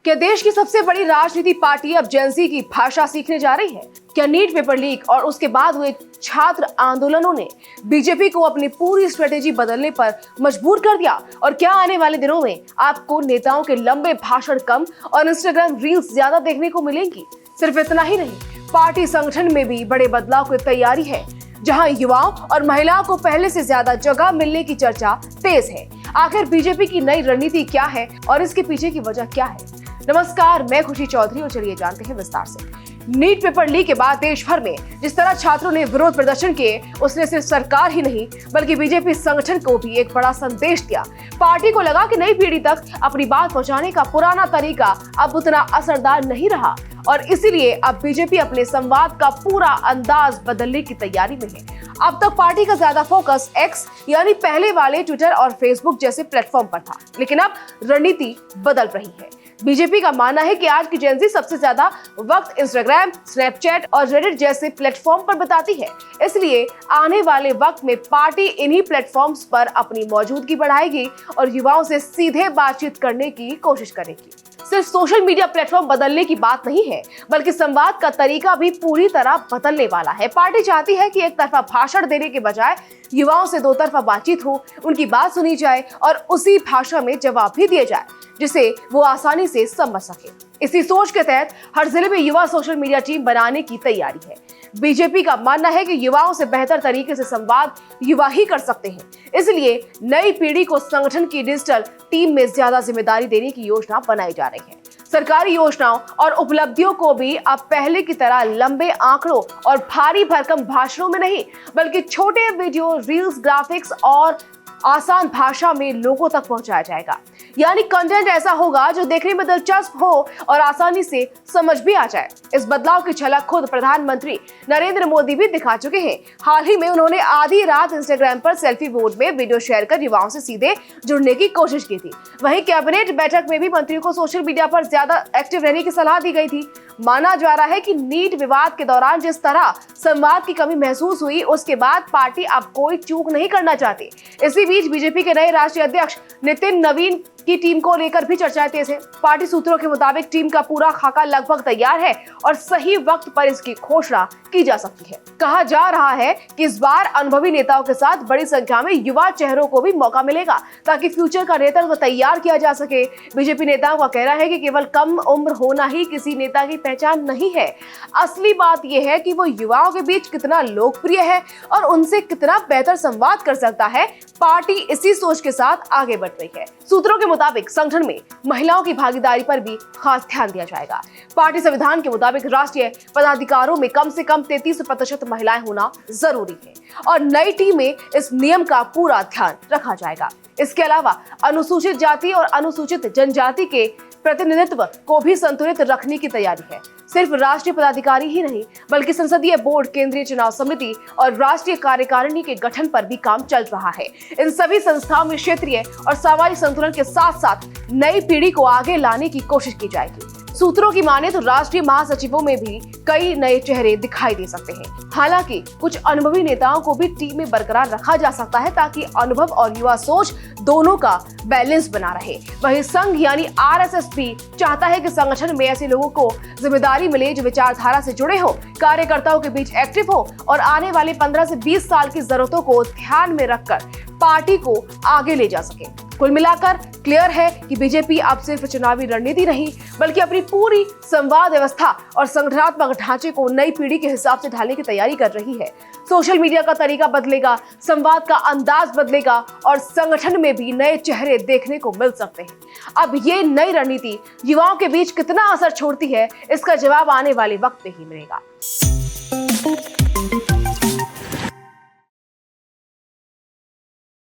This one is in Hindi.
क्या देश की सबसे बड़ी राजनीति पार्टी अब जेन-ज़ी की भाषा सीखने जा रही है? क्या नीट पेपर लीक और उसके बाद हुए छात्र आंदोलनों ने बीजेपी को अपनी पूरी स्ट्रेटेजी बदलने पर मजबूर कर दिया? और क्या आने वाले दिनों में आपको नेताओं के लंबे भाषण कम और इंस्टाग्राम रील्स ज्यादा देखने को मिलेंगी? सिर्फ इतना ही नहीं, पार्टी संगठन में भी बड़े बदलाव की तैयारी है, जहां युवाओं और महिलाओं को पहले से ज्यादा जगह मिलने की चर्चा तेज है। आखिर बीजेपी की नई रणनीति क्या है और इसके पीछे की वजह क्या है? नमस्कार, मैं खुशी चौधरी और चलिए जानते हैं विस्तार से। नीट पेपर लीक के बाद देश भर में जिस तरह छात्रों ने विरोध प्रदर्शन किए, उसने सिर्फ सरकार ही नहीं बल्कि बीजेपी संगठन को भी एक बड़ा संदेश दिया। पार्टी को लगा कि नई पीढ़ी तक अपनी बात पहुंचाने का पुराना तरीका अब उतना असरदार नहीं रहा और इसीलिए अब बीजेपी अपने संवाद का पूरा अंदाज बदलने की तैयारी में है। अब तक पार्टी का ज्यादा फोकस एक्स यानी पहले वाले ट्विटर और फेसबुक जैसे प्लेटफॉर्म पर था, लेकिन अब रणनीति बदल रही है। बीजेपी का मानना है कि आज की जेन-ज़ी सबसे ज्यादा वक्त इंस्टाग्राम, स्नैपचैट और रेडिट जैसे प्लेटफॉर्म पर बिताती है, इसलिए आने वाले वक्त में पार्टी इन्हीं प्लेटफॉर्म्स पर अपनी मौजूदगी बढ़ाएगी और युवाओं से सीधे बातचीत करने की कोशिश करेगी। सिर्फ सोशल मीडिया प्लेटफॉर्म बदलने की बात नहीं है, बल्कि संवाद का तरीका भी पूरी तरह बदलने वाला है। पार्टी चाहती है कि एक तरफा भाषण देने के बजाय युवाओं से दो तरफा बातचीत हो, उनकी बात सुनी जाए और उसी भाषा में जवाब भी दिया जाए जिसे वो आसानी से समझ सके। इसी सोच के तहत हर जिले में युवा सोशल मीडिया टीम बनाने की तैयारी है। बीजेपी का मानना है कि युवाओं से बेहतर तरीके से संवाद युवा ही कर सकते हैं, इसलिए नई पीढ़ी को संगठन की डिजिटल टीम में ज्यादा जिम्मेदारी देने की योजना बनाई जा रही है। सरकारी योजनाओं और उपलब्धियों को भी अब पहले की तरह लंबे आंकड़ों और भारी भरकम भाषणों में नहीं, बल्कि छोटे वीडियो, रील्स, ग्राफिक्स और आसान भाषा में लोगों तक पहुंचाया जाएगा। यानी कंटेंट ऐसा होगा जो देखने में दिलचस्प हो और आसानी से समझ भी आ जाए। इस बदलाव की झलक खुद प्रधानमंत्री नरेंद्र मोदी भी दिखा चुके हैं। हाल ही में उन्होंने आधी रात इंस्टाग्राम पर सेल्फी मोड में वीडियो शेयर कर युवाओं से सीधे जुड़ने की कोशिश की थी। वहीं कैबिनेट बैठक में भी मंत्रियों को सोशल मीडिया पर ज्यादा एक्टिव रहने की सलाह दी गई थी। माना जा रहा है कि नीट विवाद के दौरान जिस तरह संवाद की कमी महसूस हुई, उसके बाद पार्टी अब कोई चूक नहीं करना चाहती। इसी बीच बीजेपी के नए राष्ट्रीय अध्यक्ष नितिन नवीन की टीम को लेकर भी चर्चाएं तेज है। पार्टी सूत्रों के मुताबिक टीम का पूरा खाका लगभग तैयार है और सही वक्त पर इसकी घोषणा की जा सकती है। कहा जा रहा है कि इस बार अनुभवी नेताओं के साथ बड़ी संख्या में युवा चेहरों को भी मौका मिलेगा, ताकि फ्यूचर का नेतृत्व तैयार किया जा सके। बीजेपी नेताओं का कहना है कि केवल कम उम्र होना ही किसी नेता की पहचान नहीं है। असली बात यह है कि वो युवाओं के बीच कितना लोकप्रिय है और उनसे कितना बेहतर संवाद कर सकता है। पार्टी इसी सोच के साथ आगे बढ़ रही है। सूत्रों के मुताबिक संगठन में महिलाओं की भागीदारी पर भी खास ध्यान दिया जाएगा। पार्टी संविधान के मुताबिक राष्ट्रीय पदाधिकारों में कम से कम 33% महिलाएं होना जरूरी है और नई टीम में इस नियम का पूरा ध्यान रखा जाएगा। इसके अलावा अनुसूचित जाति और अनुसूचित जनजाति के प्रतिनिधित्व को भी संतुलित रखने की तैयारी है। सिर्फ राष्ट्रीय पदाधिकारी ही नहीं, बल्कि संसदीय बोर्ड, केंद्रीय चुनाव समिति और राष्ट्रीय कार्यकारिणी के गठन पर भी काम चल रहा है। इन सभी संस्थाओं में क्षेत्रीय और सामाजिक संतुलन के साथ साथ नई पीढ़ी को आगे लाने की कोशिश की जाएगी। सूत्रों की माने तो राष्ट्रीय महासचिवों में भी कई नए चेहरे दिखाई दे सकते हैं। हालांकि कुछ अनुभवी नेताओं को भी टीम में बरकरार रखा जा सकता है, ताकि अनुभव और युवा सोच दोनों का बैलेंस बना रहे। वहीं संघ यानी आरएसएस भी चाहता है कि संगठन में ऐसे लोगों को जिम्मेदारी मिले जो विचारधारा से जुड़े हो, कार्यकर्ताओं के बीच एक्टिव हो और आने वाले 15 से 20 साल की जरूरतों को ध्यान में रखकर पार्टी को आगे ले जा सके। कुल मिलाकर क्लियर है कि बीजेपी अब सिर्फ चुनावी रणनीति नहीं, बल्कि अपनी पूरी संवाद व्यवस्था और संगठनात्मक ढांचे को नई पीढ़ी के हिसाब से ढालने की तैयारी कर रही है। सोशल मीडिया का तरीका बदलेगा, संवाद का अंदाज बदलेगा और संगठन में भी नए चेहरे देखने को मिल सकते हैं। अब ये नई रणनीति युवाओं के बीच कितना असर छोड़ती है, इसका जवाब आने वाले वक्त में ही मिलेगा।